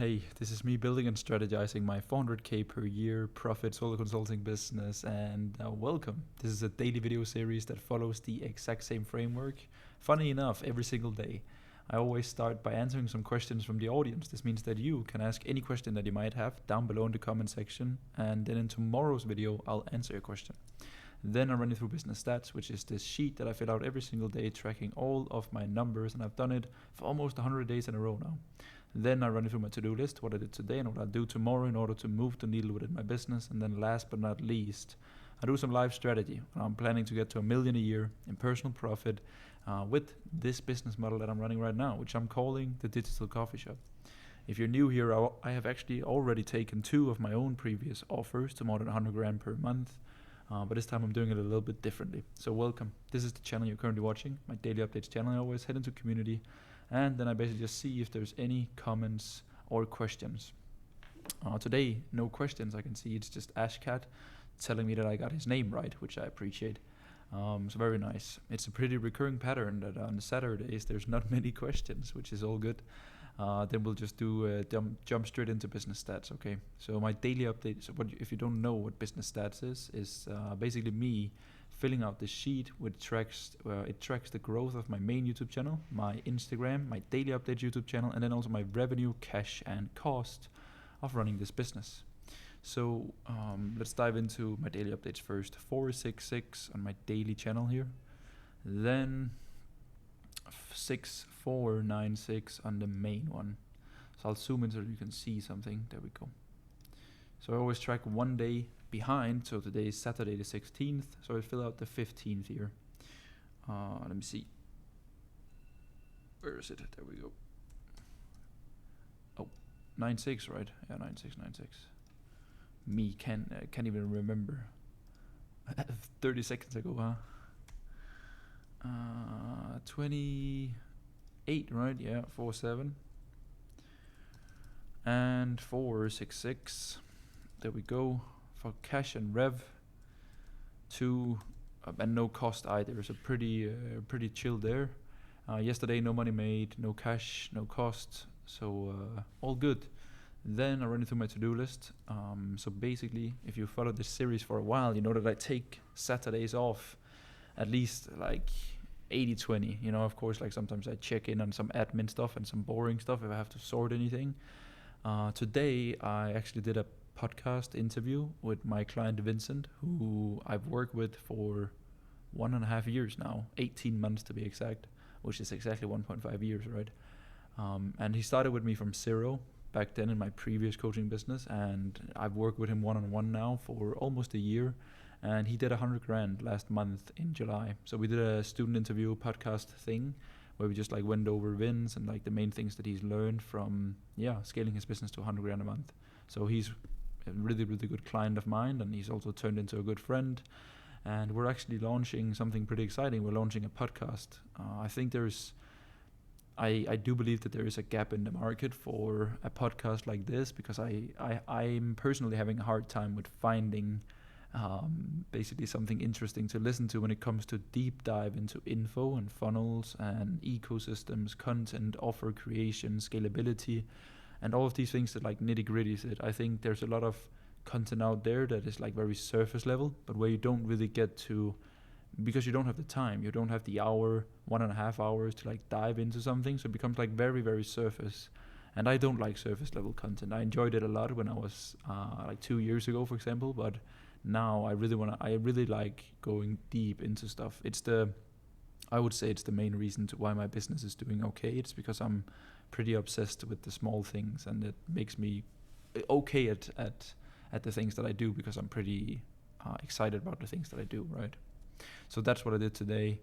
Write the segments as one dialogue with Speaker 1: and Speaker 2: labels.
Speaker 1: Hey, this is me building and strategizing my 400k per year profit solo consulting business, and welcome. This is a daily video series that follows the exact same framework. Funny enough, every single day. I always start by answering some questions from the audience. This means that you can ask any question that you might have down below in the comment section, and then in tomorrow's video, I'll answer your question. Then I run you through business stats, which is this sheet that I fill out every single day tracking all of my numbers, and I've done it for almost 100 days in a row now. Then I run you through my to-do list, what I did today and what I'll do tomorrow in order to move the needle within my business. And then last but not least, I do some live strategy. I'm planning to get to $1 million a year in personal profit with this business model that I'm running right now, which I'm calling the Digital Coffee Shop. If you're new here, I have actually already taken 2 of my own previous offers to more than 100 grand per month. But this time I'm doing it a little bit differently. So welcome. This is the channel you're currently watching, my daily updates channel. I always head into community, and then I basically just see if there's any comments or questions. Today, no questions. I can see it's just Ashcat telling me that I got his name right, which I appreciate. So very nice. It's a pretty recurring pattern that on Saturdays there's not many questions, which is all good. Then we'll just do jump straight into business stats. Okay, so my daily update. So if you don't know what business stats is basically me filling out this sheet which tracks the growth of my main YouTube channel, my Instagram, my daily updates YouTube channel, and then also my revenue, cash, and cost of running this business. So let's dive into my daily updates first. 466 on my daily channel here, then 6496 on the main one. So I'll zoom in so you can see something. There we go. So I always track one day behind. So today is Saturday the 16th. So I fill out the 15th here. Let me see. Where is it? There we go. Oh, 96, right? Yeah, 9696. Me can't even remember. 30 seconds ago, huh? 28, right? Yeah, 47 and 466. There we go. For cash and rev, 2 and no cost either. So pretty chill there. Yesterday, no money made, no cash, no cost. So all good. Then I run through my to-do list. So basically, if you follow this series for a while, you know that I take Saturdays off at least like 80-20. You know, of course, like sometimes I check in on some admin stuff and some boring stuff if I have to sort anything. Today, I actually did a podcast interview with my client Vincent, who I've worked with for 1.5 years now, 18 months to be exact, which is exactly 1.5 years, right? And he started with me from zero back then in my previous coaching business, and I've worked with him one-on-one now for almost a year, and he did 100 grand last month in July. So we did a student interview podcast thing where we just like went over Vince and like the main things that he's learned from scaling his business to 100 grand a month. So he's a really good client of mine, and he's also turned into a good friend, and we're actually launching something pretty exciting. We're launching a podcast. I think I do believe that there is a gap in the market for a podcast like this, because I'm personally having a hard time with finding basically something interesting to listen to when it comes to deep dive into info and funnels and ecosystems, content, offer creation, scalability, and all of these things that like nitty gritties it. I think there's a lot of content out there that is like very surface level, but where you don't really get to, because you don't have the time, you don't have the hour, 1.5 hours to like dive into something. So it becomes like very surface. And I don't like surface level content. I enjoyed it a lot when I was like 2 years ago, for example, but now I really like going deep into stuff. I would say it's the main reason to why my business is doing okay. It's because I'm pretty obsessed with the small things, and it makes me okay at the things that I do, because I'm pretty excited about the things that I do, right? So that's what I did today.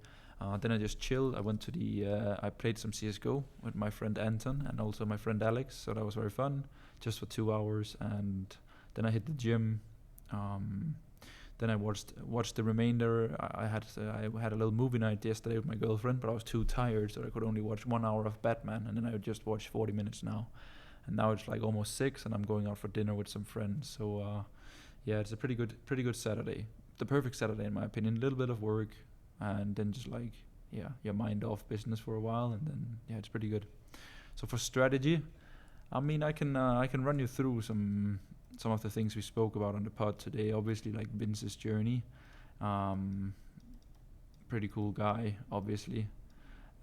Speaker 1: Then I just chilled. I went to I played some CSGO with my friend Anton and also my friend Alex. So that was very fun, just for 2 hours. And then I hit the gym. Then I watched the remainder. I had a little movie night yesterday with my girlfriend, but I was too tired, so I could only watch 1 hour of Batman, and then I would just watch 40 minutes now. And now it's like almost 6, and I'm going out for dinner with some friends. So it's a pretty good Saturday. The perfect Saturday in my opinion. A little bit of work, and then just like your mind off business for a while, and then it's pretty good. So for strategy, I mean, I can run you through some of the things we spoke about on the pod today. Obviously, like Vince's journey. Um, Pretty cool guy, obviously.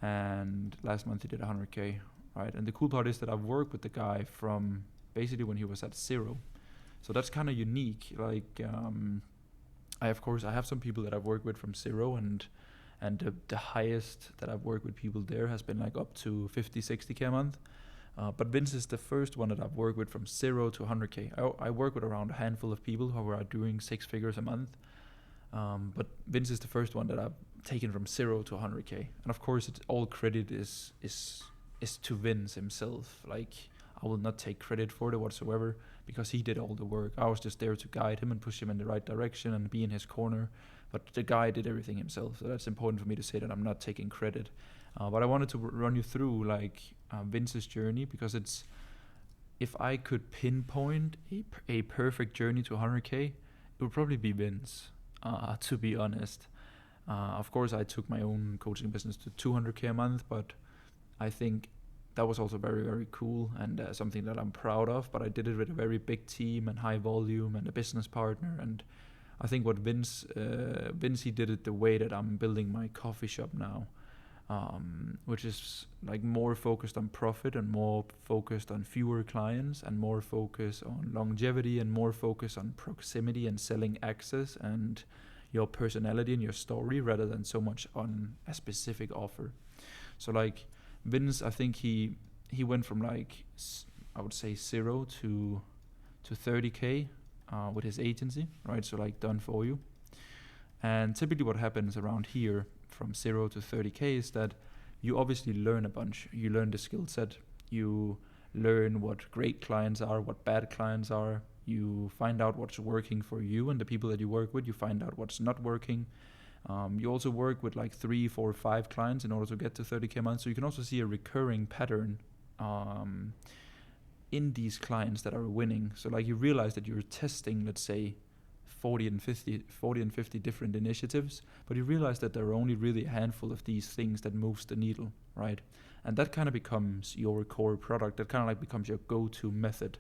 Speaker 1: And last month he did 100k, right? And the cool part is that I've worked with the guy from basically when he was at zero. So that's kind of unique. Like, I have some people that I've worked with from zero, and the highest that I've worked with people there has been like up to 50, 60k a month. But Vince is the first one that I've worked with from zero to 100k. I work with around a handful of people who are doing 6 figures a month. But Vince is the first one that I've taken from zero to 100k. And of course, all credit is to Vince himself. Like, I will not take credit for it whatsoever because he did all the work. I was just there to guide him and push him in the right direction and be in his corner. But the guy did everything himself. So that's important for me to say that I'm not taking credit. But I wanted to run you through like Vince's journey, because if I could pinpoint a perfect journey to 100k, it would probably be Vince. To be honest, of course, I took my own coaching business to 200k a month, but I think that was also very, very cool and something that I'm proud of. But I did it with a very big team and high volume and a business partner. And I think what Vince, he did it the way that I'm building my coffee shop now, which is like more focused on profit and more focused on fewer clients and more focus on longevity and more focus on proximity and selling access and your personality and your story rather than so much on a specific offer. So like Vince, I think he went from like, I would say 0 to 30k with his agency, right? So like done for you. And typically what happens around here from 0 to 30k is that you obviously learn a bunch. You learn the skill set. You learn what great clients are, what bad clients are. You find out what's working for you and the people that you work with. You find out what's not working. You also work with like 3, 4, 5 clients in order to get to 30k a month. So you can also see a recurring pattern in these clients that are winning. So like you realize that you're testing, let's say, 40 and 50 different initiatives, but you realize that there are only really a handful of these things that moves the needle, right? And that kind of becomes your core product. That kind of like becomes your go-to method.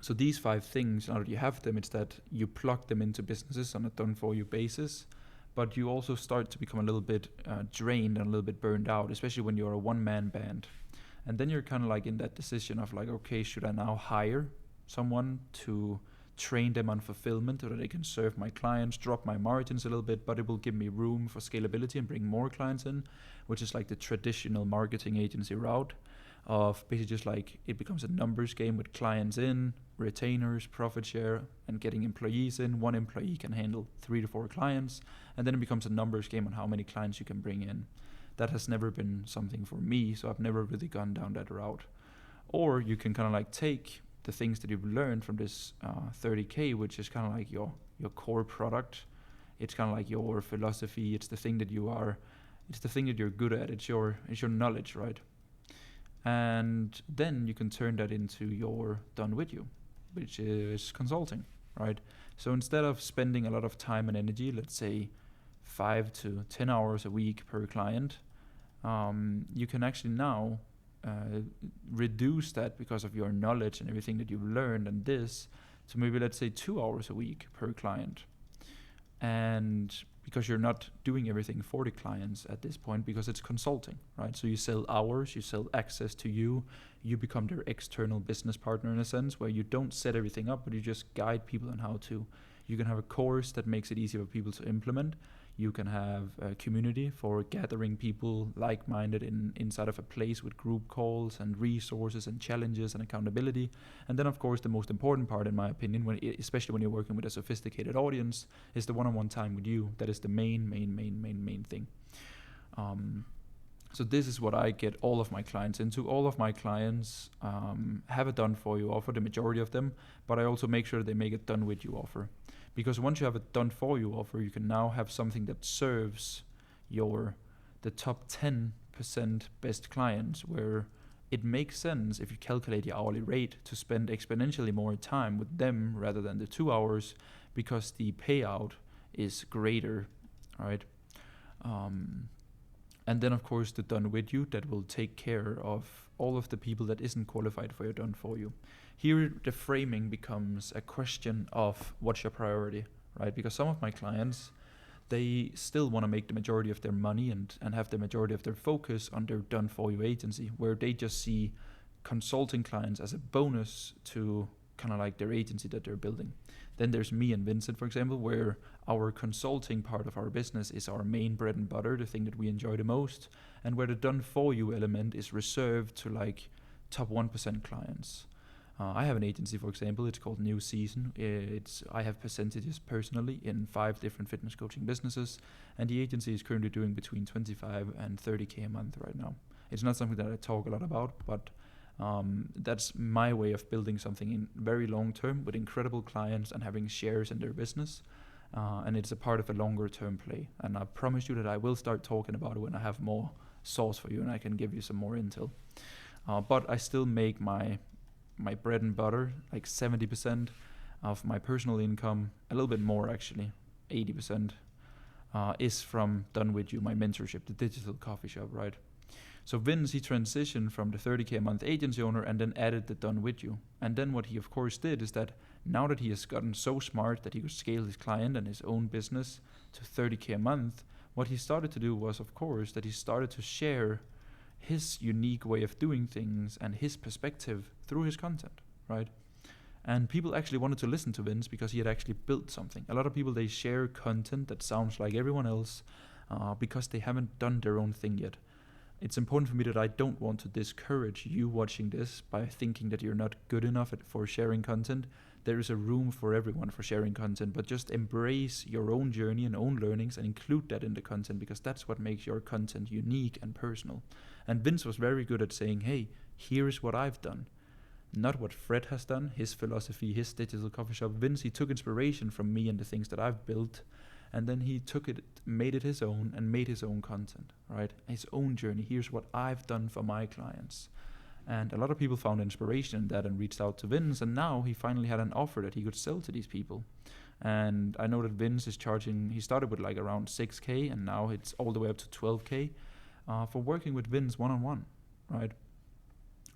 Speaker 1: So these 5 things, now that you have them, it's that you plug them into businesses on a done-for-you basis, but you also start to become a little bit drained and a little bit burned out, especially when you're a one-man band. And then you're kind of like in that decision of like, okay, should I now hire someone to train them on fulfillment so that they can serve my clients, drop my margins a little bit, but it will give me room for scalability and bring more clients in, which is like the traditional marketing agency route of basically just like it becomes a numbers game with clients in, retainers, profit share, and getting employees in. One employee can handle 3 to 4 clients, and then it becomes a numbers game on how many clients you can bring in. That has never been something for me, so I've never really gone down that route. Or you can kind of like take the things that you've learned from this 30k, which is kind of like your core product. It's kind of like your philosophy. It's the thing that you are. It's the thing that you're good at. It's your knowledge, right? And then you can turn that into your done with you, which is consulting, right? So instead of spending a lot of time and energy, let's say 5 to 10 hours a week per client, you can actually now reduce that because of your knowledge and everything that you've learned and this to maybe, let's say, 2 hours a week per client. And because you're not doing everything for the clients at this point, because it's consulting, right? So you sell hours, you sell access to you become their external business partner in a sense, where you don't set everything up, but you just guide people on how to. You can have a course that makes it easy for people to implement. You can have a community for gathering people like-minded inside of a place with group calls and resources and challenges and accountability. And then, of course, the most important part, in my opinion, especially when you're working with a sophisticated audience, is the one-on-one time with you. That is the main thing. So this is what I get all of my clients into. All of my clients have a done-for-you offer, the majority of them, but I also make sure they make a done-with-you offer. Because once you have a done-for-you offer, you can now have something that serves the top 10% best clients, where it makes sense if you calculate your hourly rate to spend exponentially more time with them rather than the 2 hours, because the payout is greater, right? And then, of course, the done with you that will take care of all of the people that isn't qualified for your done for you. Here the framing becomes a question of what's your priority, right? Because some of my clients, they still want to make the majority of their money and have the majority of their focus on their done for you agency, where they just see consulting clients as a bonus to kind of like their agency that they're building. Then there's me and Vincent, for example, where our consulting part of our business is our main bread and butter, the thing that we enjoy the most, and where the done for you element is reserved to like top 1% clients. I have an agency, for example, it's called New Season. I have percentages personally in 5 different fitness coaching businesses, and the agency is currently doing between 25 and 30K a month right now. It's not something that I talk a lot about, but that's my way of building something in very long term with incredible clients and having shares in their business. And it's a part of a longer term play. And I promise you that I will start talking about it when I have more sauce for you and I can give you some more intel. But I still make my bread and butter, like 70% of my personal income, a little bit more actually, 80%, is from Done With You, my mentorship, the digital coffee shop, right? So Vince, he transitioned from the 30K a month agency owner and then added the Done With You. And then what he of course did is that now that he has gotten so smart that he could scale his client and his own business to 30K a month, what he started to do was of course that he started to share his unique way of doing things and his perspective through his content, right? And people actually wanted to listen to Vince because he had actually built something. A lot of people, they share content that sounds like everyone else because they haven't done their own thing yet. It's important for me that I don't want to discourage you watching this by thinking that you're not good enough for sharing content. There is a room for everyone for sharing content, but just embrace your own journey and own learnings and include that in the content, because that's what makes your content unique and personal. And Vince was very good at saying, hey, here's what I've done. Not what Fred has done, his philosophy, his digital coffee shop. Vince, he took inspiration from me and the things that I've built, and then he took it, made it his own, and made his own content, right? His own journey. Here's what I've done for my clients. And a lot of people found inspiration in that and reached out to Vince, and now he finally had an offer that he could sell to these people. And I know that Vince is charging, he started with like around 6K, and now it's all the way up to 12K for working with Vince one-on-one, right?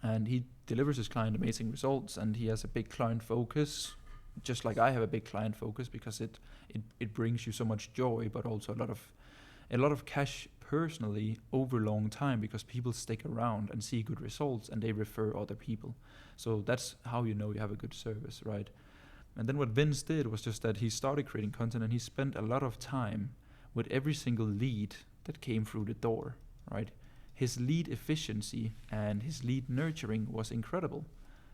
Speaker 1: And he delivers his client amazing results, and he has a big client focus, just like I have a big client focus, because it brings you so much joy, but also a lot of cash personally over a long time, because people stick around and see good results and they refer other people. So that's how you know you have a good service, right? And then what Vince did was just that he started creating content, and he spent a lot of time with every single lead that came through the door, right? His lead efficiency and his lead nurturing was incredible.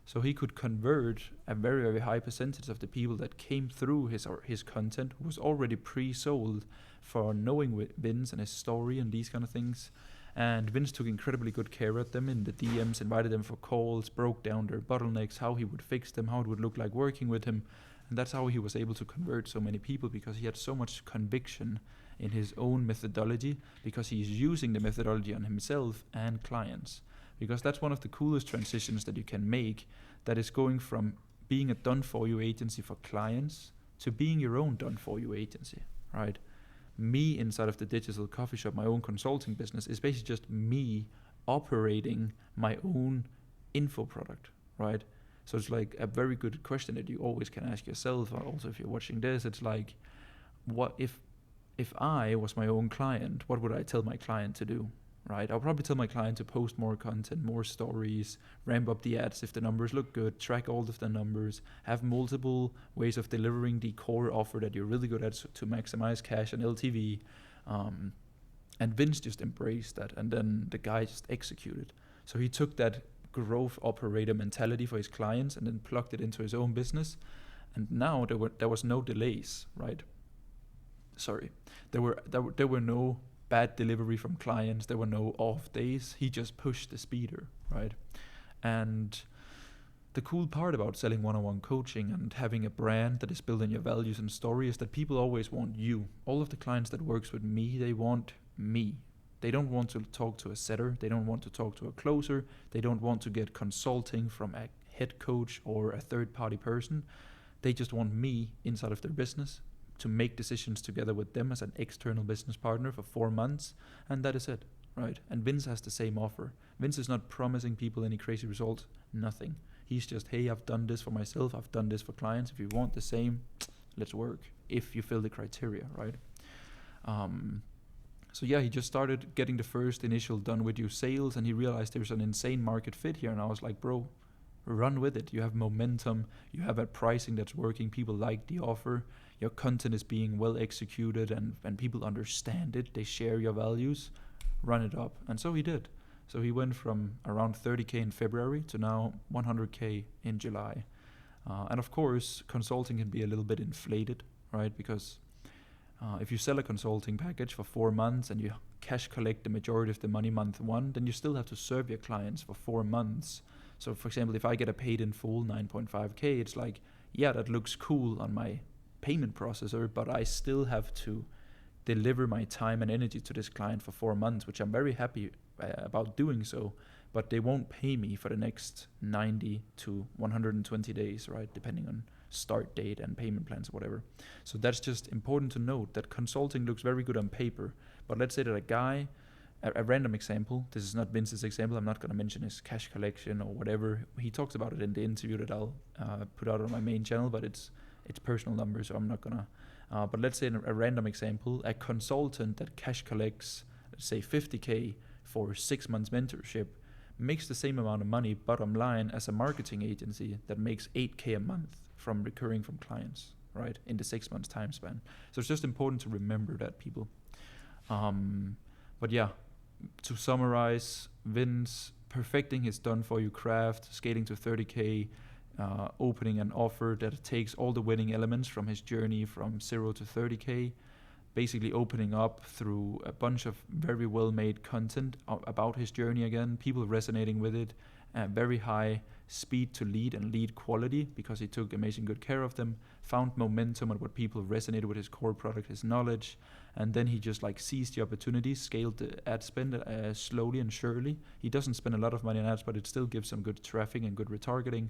Speaker 1: So he could convert a very, very high percentage of the people that came through his content was already pre-sold for knowing Vince and his story and these kind of things. And Vince took incredibly good care of them in the DMs, invited them for calls, broke down their bottlenecks, how he would fix them, how it would look like working with him. And that's how he was able to convert so many people, because he had so much conviction in his own methodology, because he's using the methodology on himself and clients. Because that's one of the coolest transitions that you can make, that is going from being a done-for-you agency for clients to being your own done-for-you agency, right? Me inside of the digital coffee shop, my own consulting business, is basically just me operating my own info product, right? So it's like a very good question that you always can ask yourself, or also if you're watching this, it's like, what if I was my own client, what would I tell my client to do? Right, I'll probably tell my client to post more content, more stories, ramp up the ads if the numbers look good, track all of the numbers, have multiple ways of delivering the core offer that you're really good at to maximize cash and LTV. And Vince just embraced that, and then the guy just executed. So he took that growth operator mentality for his clients and then plugged it into his own business. And now there was no delays, right? Sorry, there were no bad delivery from clients, there were no off days. He just pushed the speeder, right? And the cool part about selling one-on-one coaching and having a brand that is built on your values and story is that people always want you. All of the clients that works with me, they want me. They don't want to talk to a setter, they don't want to talk to a closer, they don't want to get consulting from a head coach or a third-party person. They just want me inside of their business to make decisions together with them as an external business partner for 4 months, and that is it. right? And Vince has the same offer. Vince is not promising people any crazy results, nothing. He's just, hey, I've done this for myself, I've done this for clients. If you want the same, let's work. If you fill the criteria, right? So yeah, he just started getting the first initial done with you sales, and he realized there's an insane market fit here. And I was like, bro, run with it. You have momentum, you have a pricing that's working, people like the offer, your content is being well executed, and people understand it, they share your values, run it up. And so he did. So he went from around 30K in February to now 100K in July. And of course, consulting can be a little bit inflated, right? Because if you sell a consulting package for 4 months and you cash collect the majority of the money month one, then you still have to serve your clients for 4 months. So for example, if I get a paid in full 9.5K, it's like, yeah, that looks cool on my payment processor, but I still have to deliver my time and energy to this client for 4 months, which I'm very happy about doing so, but they won't pay me for the next 90 to 120 days, right? Depending on start date and payment plans or whatever. So that's just important to note, that consulting looks very good on paper, but let's say that a guy, a random example, this is not Vince's example, I'm not going to mention his cash collection or whatever, he talks about it in the interview that I'll put out on my main channel, but it's personal numbers, so I'm not going to, but let's say a random example, a consultant that cash collects, let's say 50K for 6 months mentorship, makes the same amount of money bottom line as a marketing agency that makes 8K a month from recurring from clients, right, in the 6 months time span. So it's just important to remember that, people. But yeah, to summarize, Vince perfecting his done for you craft, scaling to 30K, opening an offer that takes all the winning elements from his journey from 0 to 30K, basically opening up through a bunch of very well made content about his journey again, people resonating with it, very high speed to lead and lead quality because he took amazing good care of them, found momentum at what people resonated with his core product, his knowledge, and then he just like seized the opportunity, scaled the ad spend slowly and surely. He doesn't spend a lot of money on ads, but it still gives some good traffic and good retargeting.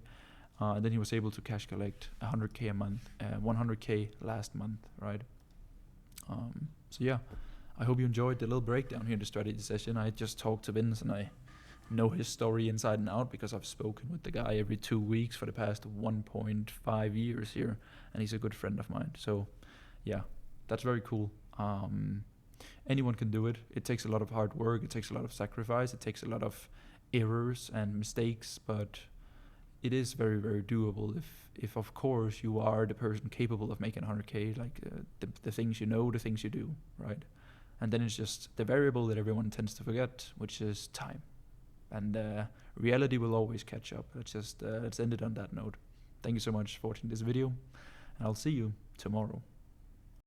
Speaker 1: And then he was able to cash collect 100K a month, 100K last month, right? So yeah, I hope you enjoyed the little breakdown here in the strategy session. I just talked to Vince and I know his story inside and out because I've spoken with the guy every 2 weeks for the past 1.5 years here, and he's a good friend of mine. So yeah, that's very cool. Anyone can do it. It takes a lot of hard work, it takes a lot of sacrifice, it takes a lot of errors and mistakes, but it is very, very doable if of course you are the person capable of making 100K, like the things you know, the things you do, right? And then it's just the variable that everyone tends to forget, which is time. And reality will always catch up. Let's end it on that note. Thank you so much for watching this video, and I'll see you tomorrow.